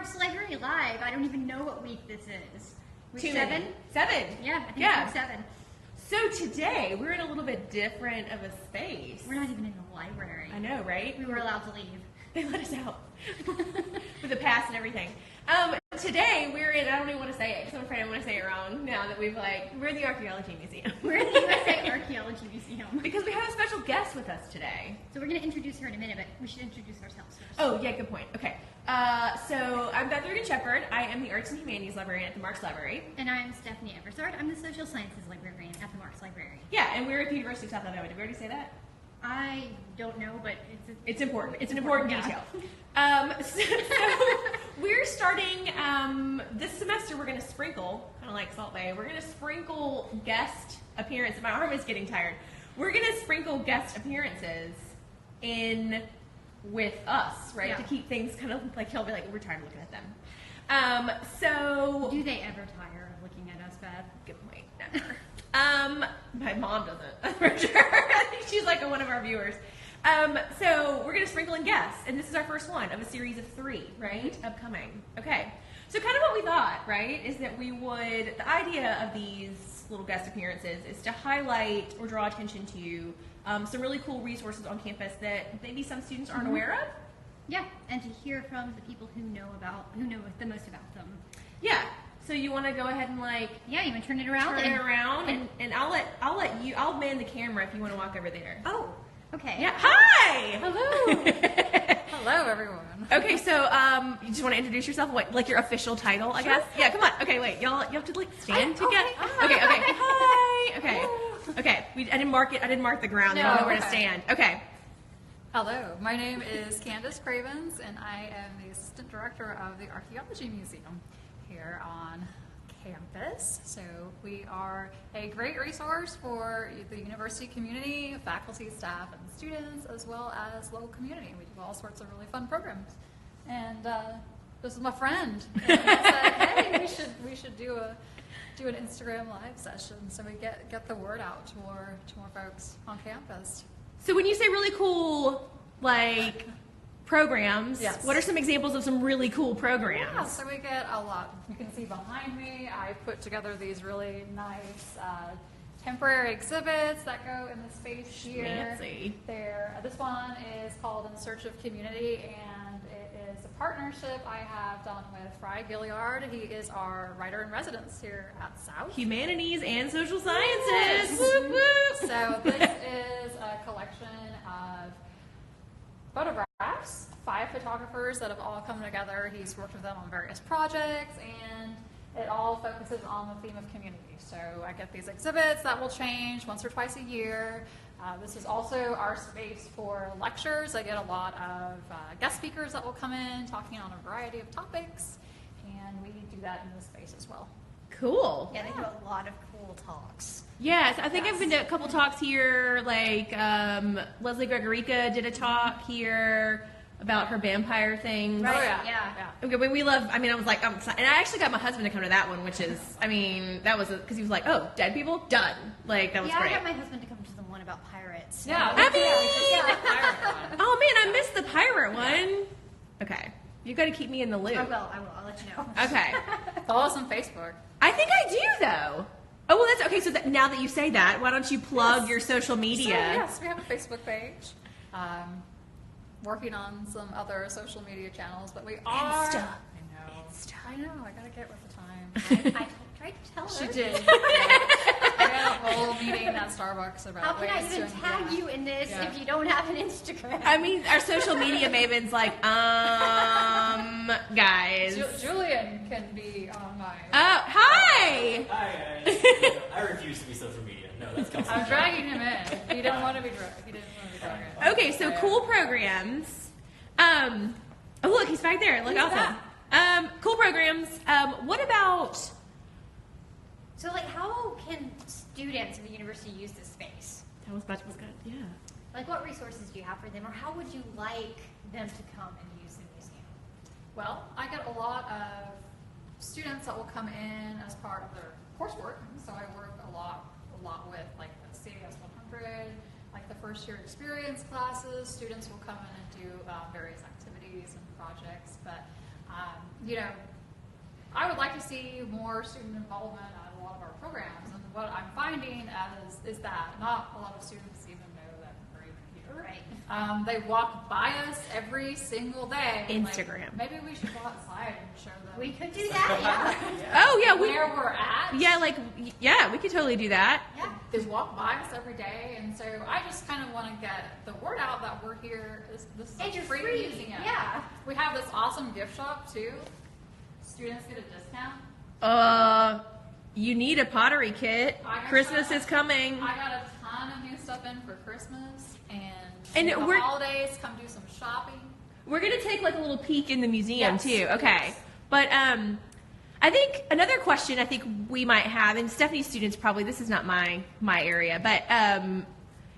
Marks Library Live. I don't even know what week this is. Week 7? Yeah, I think it's week 7. So today, we're in a little bit different of a space. We're not even in the library. I know, right? We were allowed to leave. They let us out. With the pass and everything. Today, we're in, I don't even want to say it, because I'm afraid I'm going to say it wrong now that we're in the Archaeology Museum. We're in the USA Archaeology Museum. Because we have a special guest with us today. So we're going to introduce her in a minute, but we should introduce ourselves first. Oh, yeah, good point. Okay. So I'm Beth Regan-Shepherd. I am the Arts and Humanities Librarian at the Marks Library. And I'm Stephanie Eversard. I'm the Social Sciences Librarian at the Marks Library. Yeah, and we're at the University of South Alabama. Did we already say that? I don't know, but it's important. It's an important detail. So we're starting this semester. We're going to sprinkle, kind of like Salt Bay. We're going to sprinkle guest appearances. My arm is getting tired. We're going to sprinkle guest appearances in with us, right? Yeah. To keep things kind of like he'll be like, we're tired of looking at them. So do they ever tire of looking at us, Beth? Good point. Never. My mom doesn't, for sure. I think she's like one of our viewers. So we're going to sprinkle in guests, and this is our first one of a series of 3, right? Upcoming. Okay. So kind of what we thought, right, is that the idea of these little guest appearances is to highlight or draw attention to some really cool resources on campus that maybe some students aren't aware of. Yeah, and to hear from the people who know the most about them. Yeah. So you want to go ahead and you want to turn it around? And I'll man the camera if you want to walk over there. Oh, okay. Yeah. Hi. Hello. Hello, everyone. Okay, so you just want to introduce yourself, like your official title, I guess. Yeah, come on. Okay, wait, y'all, you have to stand together. Okay. Hi. Okay. I didn't mark it. I didn't mark the ground. I don't know where to stand. Okay. Hello, my name is Candace Cravens, and I am the assistant director of the Archaeology Museum here on campus. So we are a great resource for the university community, faculty, staff, and students, as well as local community. We do all sorts of really fun programs. And this is my friend. And he said, hey, we should do an Instagram live session so we get the word out to more folks on campus. So when you say really cool, programs, yes. What are some examples of some really cool programs? Yeah, so we get a lot. You can see behind me, I put together these really nice temporary exhibits that go in the space here. Fancy. This one is called In Search of Community, and it is a partnership I have done with Fry Gilliard. He is our writer-in-residence here at South. Humanities and social sciences. Yes. Whoop, whoop. So this is a collection of photographs, 5 photographers that have all come together. He's worked with them on various projects, and it all focuses on the theme of community. So I get these exhibits that will change once or twice a year. This is also our space for lectures. I get a lot of guest speakers that will come in talking on a variety of topics, and we do that in this space as well. Cool. Yeah, they do a lot of cool talks. Yes, I think I've been to a couple talks here, Leslie Gregorica did a talk here about her vampire things. Right. Oh, Yeah. Okay, but we love, I was like, and I actually got my husband to come to that one, which is, that was, because he was like, oh, dead people? Done. That was great. I got my husband to come to the one about pirates. Yeah. Oh man, I missed the pirate one. Okay. You got to keep me in the loop. I will. I'll let you know. Okay. Follow us on Facebook. I think I do, though. Oh, well, that's okay. So now that you say that, why don't you plug your social media? So, yes, we have a Facebook page. Working on some other social media channels, but we are. Insta. I know. I gotta get with the time. I tried to tell her. She did. I had a whole meeting at Starbucks about How can I ways even to tag you in this if you don't have an Instagram? Our social media maven's like, guys. Julian can be on mine. Oh, hi! Hi, guys. I refuse to be social media. No, that's Kelsey. I'm dragging him in. He didn't want to be dragged. Okay, so cool programs. Oh, look, he's back there. Look, awesome. Cool programs. What about... So, how can students of the university use this space? That was good. Yeah. What resources do you have for them, or how would you like them to come and use the museum? Well, I get a lot of students that will come in as part of their coursework. So I work a lot with the CAS 100, the first year experience classes. Students will come in and do various activities and projects. But You know, I would like to see more student involvement at a lot of our programs, and what I'm finding is that not a lot of students even know that we're even here. Right. They walk by us every single day. Instagram. Like, maybe we should go outside and show them. We could do that, Oh yeah, where we're at. yeah, we could totally do that. yeah. They walk by us every day, and so I just kind of want to get the word out that we're here. This is And a you're free free. museum. Yeah. We have this awesome gift shop too. Students get a discount. You need a pottery kit. I got Christmas some. is coming. I got a ton of new stuff in for Christmas, and And the we're- holidays. Come do some shopping. We're gonna take like a little peek in the museum Yes. too. Okay. Yes. But I think another question I think we might have, and Stephanie's students probably, this is not my area, but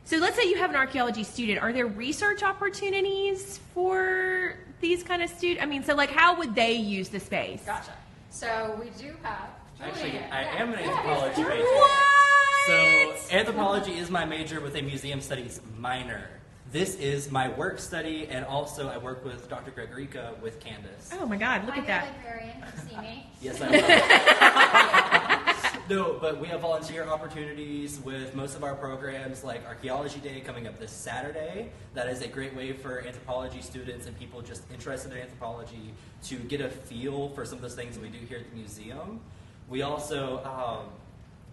so let's say you have an archaeology student. Are there research opportunities for these kind of students? I mean, so like how would they use the space? Gotcha. So we do have. Actually, Julian. I am an Yeah. anthropology major. What? So anthropology is my major with a museum studies minor. This is my work study, and also I work with Dr. Gregorica with Candace. Oh my God, look I'm at your that. librarian. Come see me. Yes, I will. No, but we have volunteer opportunities with most of our programs, like Archaeology Day coming up this Saturday. That is a great way for anthropology students and people just interested in anthropology to get a feel for some of those things that we do here at the museum. We also,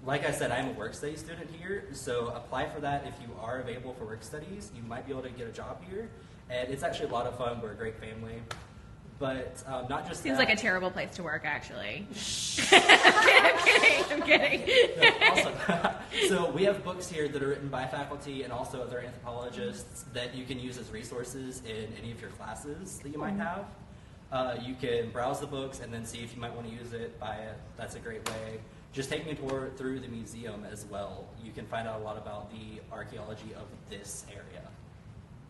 like I said, I'm a work study student here, so apply for that if you are available for work studies. You might be able to get a job here, and it's actually a lot of fun. We're a great family. But not just Seems that. like a terrible place to work, actually. I'm kidding. No, awesome. So we have books here that are written by faculty and also other anthropologists that you can use as resources in any of your classes that you might have. You can browse the books and then see if you might want to use it, buy it. That's a great way. Just take me through the museum as well. You can find out a lot about the archaeology of this area.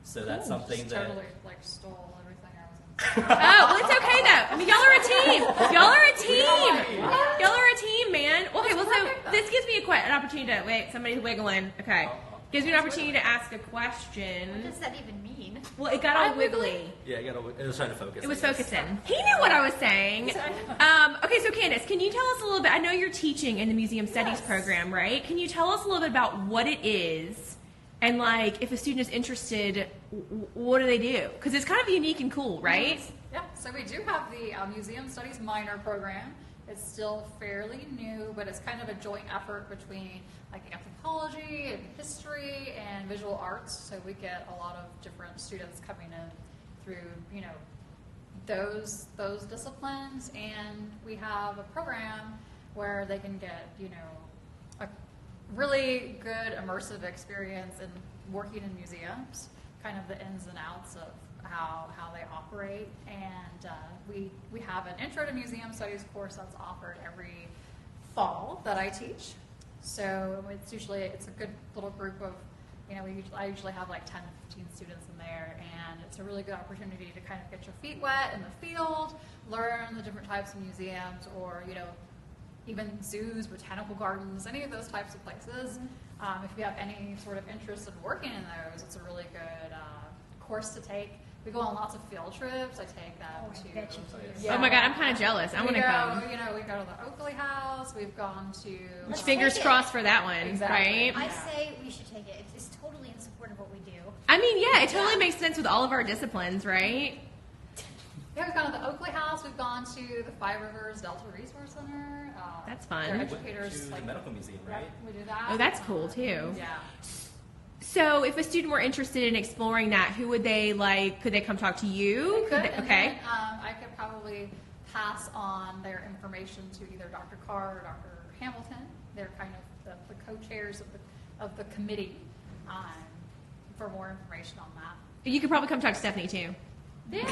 So that's something Just that... totally like stole everything I was. Oh, well, it's okay though. I mean, y'all are a team. Y'all are a team. Y'all are a team, man. Okay, well, so this gives me an opportunity to wait. Somebody's wiggling. Okay, gives me an opportunity to ask a What question. does that even mean? Well, it got all wiggly. Yeah, it was trying to focus. It was I guess. focusing. He knew what I was saying. Okay, so Candace, can you tell us a little bit? I know you're teaching in the Museum Studies program, right? Can you tell us a little bit about what it is? And like, if a student is interested, what do they do? Because it's kind of unique and cool, right? Yeah, so we do have the Museum Studies minor program. It's still fairly new, but it's kind of a joint effort between like anthropology and history and visual arts. So we get a lot of different students coming in through, you know, those disciplines, and we have a program where they can get, you know, a really good immersive experience in working in museums, kind of the ins and outs of how they operate. And we have an Intro to Museum Studies course that's offered every fall that I teach. So it's a good little group of, you know, I usually have like 10 to 15 students in there, and it's a really good opportunity to kind of get your feet wet in the field, learn the different types of museums, or, you know, even zoos, botanical gardens, any of those types of places. If you have any sort of interest in working in those, it's a really good course to take. We go on lots of field trips. I take them Oh, I to. bet you do. Yeah. Oh my God, I'm kind of jealous. I want to come. You know, we go to the Oakley House. We've gone to. Let's Fingers take it. crossed for that one, Exactly. right? I say we should take it. It's totally in support of what we do. I mean, yeah, it totally makes sense with all of our disciplines, right? Yeah, we've gone to the Oakley House. We've gone to the Five Rivers Delta Resource Center. That's fun. Their We went educators to like the medical museum, right? We do that. Oh, that's cool too. Yeah. So, if a student were interested in exploring that, who would they like? Could they come talk to you? Could, they- and okay. then, I could probably pass on their information to either Dr. Carr or Dr. Hamilton. They're kind of the co-chairs of the committee for more information on that. You could probably come talk to Stephanie too. Yeah.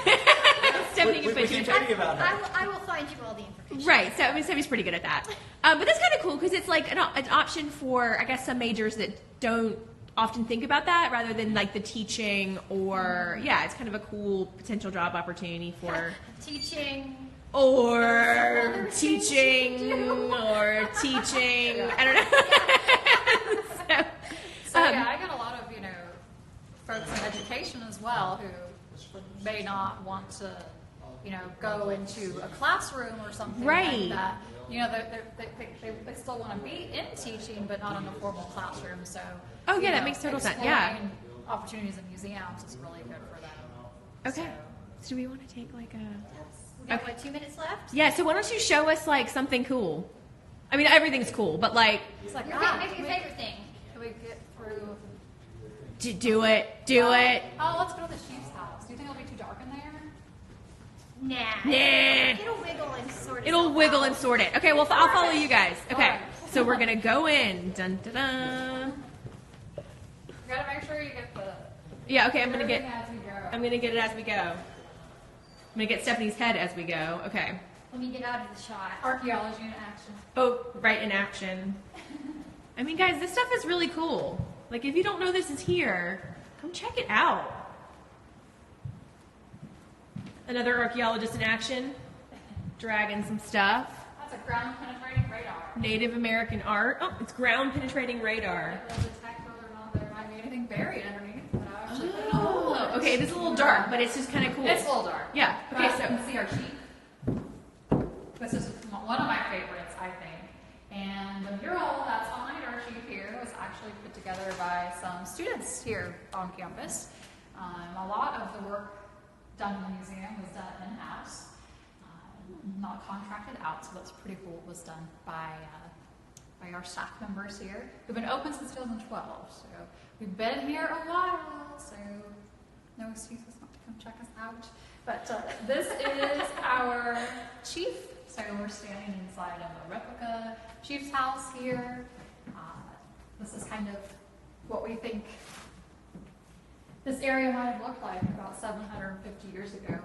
Stephanie can We put you keep in talking about her. I will find you all the information. Right. So, I mean, Stephanie's pretty good at that. But that's kind of cool because it's like an option for, I guess, some majors that don't often think about that rather than like the teaching or, yeah, it's kind of a cool potential job opportunity for. Teaching. Or Other things teaching, you do. or teaching. I don't know. So yeah, I got a lot of, you know, folks in education as well who may not want to go into a classroom or something Right. like that. They still want to be in teaching, but not in a formal classroom. So, Oh, yeah, that makes total sense. Yeah. exploring opportunities in museums is really good for them. Okay. So do we want to take like a? We got, what, 2 minutes left? Yeah. So why don't you show us like something cool? I mean, everything's cool, but like, It's like, Your favorite thing. Can we get through? do it. Oh, let's go to the chief's house. Do you think it'll be too dark in there? Nah. It'll wiggle and sort It'll itself wiggle out. and sort it. Okay. Well, I'll follow you guys. Okay. Alright. So we're gonna go in. Dun dun dun. You gotta make sure you get the. Yeah. Okay. I'm gonna get. everything as we go. I'm gonna get it as we go. I'm gonna get Stephanie's head as we go. Okay. Let me get out of the shot. Archaeology in action. Oh, right in action. I mean, guys, this stuff is really cool. Like, if you don't know this is here, come check it out. Another archaeologist in action, dragging some stuff. That's a ground penetrating radar. Native American art. Oh, it's ground penetrating radar. It will detect whether or not there might be anything buried underneath. But I actually put it on. Oh, okay. It is a little dark, but it's just kind of cool. It's a little dark. Yeah. Okay, But you so can see our sheep. This is one of my favorites, I think. And the mural that's behind our sheep here was actually put together by some students here on campus. A lot of the work done in the museum was done in-house, not contracted out, so that's pretty cool. It was done by our staff members here, who've been open since 2012. So we've been here a while, so no excuses not to come check us out. But this is our chief. So we're standing inside of a replica chief's house here. This is kind of what we think this area might have looked like about 750 years ago.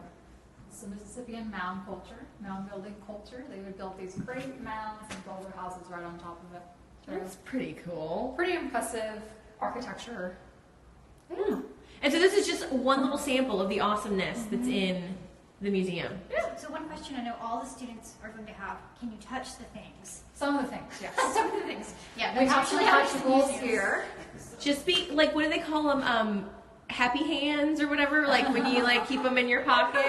It's the Mississippian mound culture, mound building culture. They would build these great mounds and build their houses right on top of it. So that's pretty cool. pretty impressive architecture. And so this is just one little sample of the awesomeness that's in the museum. So one question I know all the students are going to have, can you touch the things? Some of the things, yes. Some of the things. Yeah, We have some touch touchables here. Just be like, what do they call them? Happy hands or whatever. Like when you like keep them in your pocket.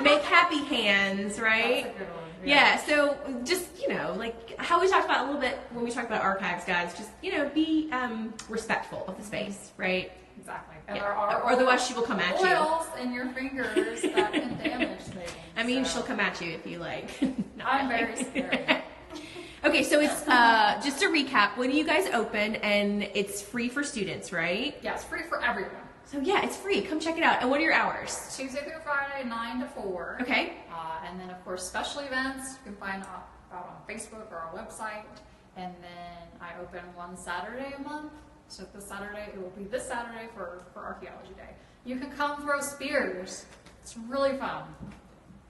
Make happy hands, right? That's a good one. Yeah. So just like how we talked about a little bit when we talked about archives, guys. Just be respectful of the space, right? Exactly. And Yeah. there are Or otherwise she will come at you. oils in your fingers that can damage things. I mean, so she'll come at you if you like. not I'm like- very scared. Okay, so it's just to recap. When you guys open, and it's free for students, right? Yeah, it's free for everyone. So yeah, it's free. Come check it out. And what are your hours? Tuesday through Friday, 9 to 4. Okay. And then, of course, special events you can find out on Facebook or our website. And then I open one Saturday a month. So this Saturday, it will be this Saturday for Archaeology Day. You can come throw spears. It's really fun.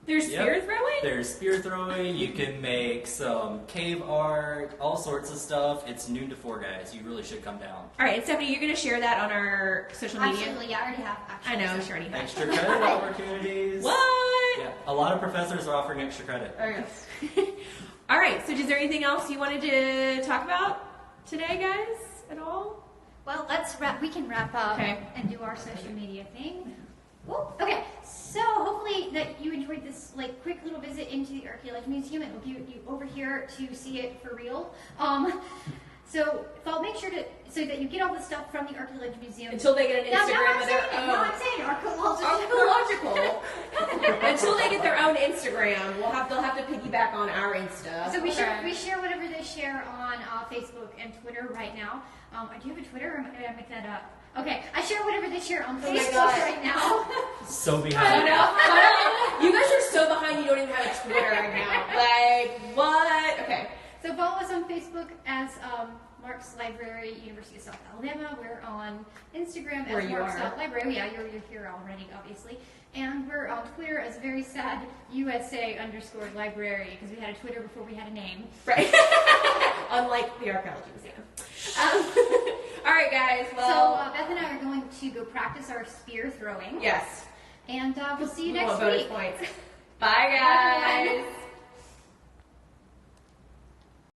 There's Yep. spear throwing? There's spear throwing. You can make some cave art, all sorts of stuff. It's noon to 4, guys. You really should come down. All right, and Stephanie, you're going to share that on our social media? Absolutely, yeah, I already have. I Actually, know, so. she already has. Extra credit opportunities. What? Yeah, a lot of professors are offering extra credit. Oh, yes. All right, so is there anything else you wanted to talk about today, guys, at all? Well, let's wrap. We can wrap up Okay. and do our social media thing. Cool. Okay, so hopefully that you enjoyed this like quick little visit into the Archaeology Museum. It will get you over here to see it for real. So if I'll make sure to so that you get all the stuff from the Archaeology Museum. Until they get an No, Instagram I'm of their saying it. own. No, I'm saying archaeological. Archaeological. Until they get their own Instagram, they'll have to piggyback on our Insta. So we Okay. share whatever they share on Facebook and Twitter right now. I do have a Twitter. Or did I make that up? Okay, I share whatever they share on my Facebook God. right now. So I behind. know. You guys are so behind. You don't even have a Twitter right now. Like what? Okay. So follow us on Facebook as Mark's Library, University of South Alabama. We're on Instagram Where as you Mark's are. South Library. Yeah, you're here already, obviously. And we're on Twitter as very sad USA_library because we had a Twitter before we had a name. Right. Unlike the Archaeology Museum. All right, guys. So Well, Beth and I are going to go practice our spear throwing. yes. And we'll see you We next want bonus week. points. Bye, guys. Bye.